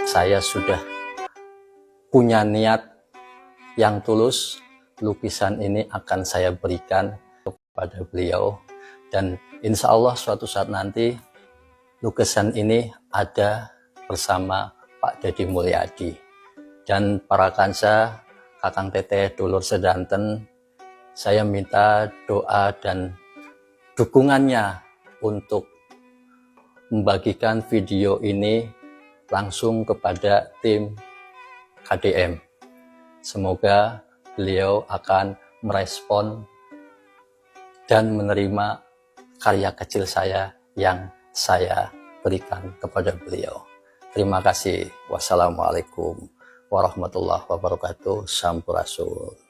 saya sudah punya niat yang tulus, lukisan ini akan saya berikan kepada beliau, dan insya Allah suatu saat nanti lukisan ini ada bersama Pak Deddy Mulyadi. Dan para kansa, Kakang Teteh, dulur sedanten, saya minta doa dan dukungannya untuk membagikan video ini langsung kepada tim KDM. Semoga beliau akan merespon dan menerima karya kecil saya yang saya berikan kepada beliau. Terima kasih. Wassalamualaikum warahmatullahi wabarakatuh. Sampurasun.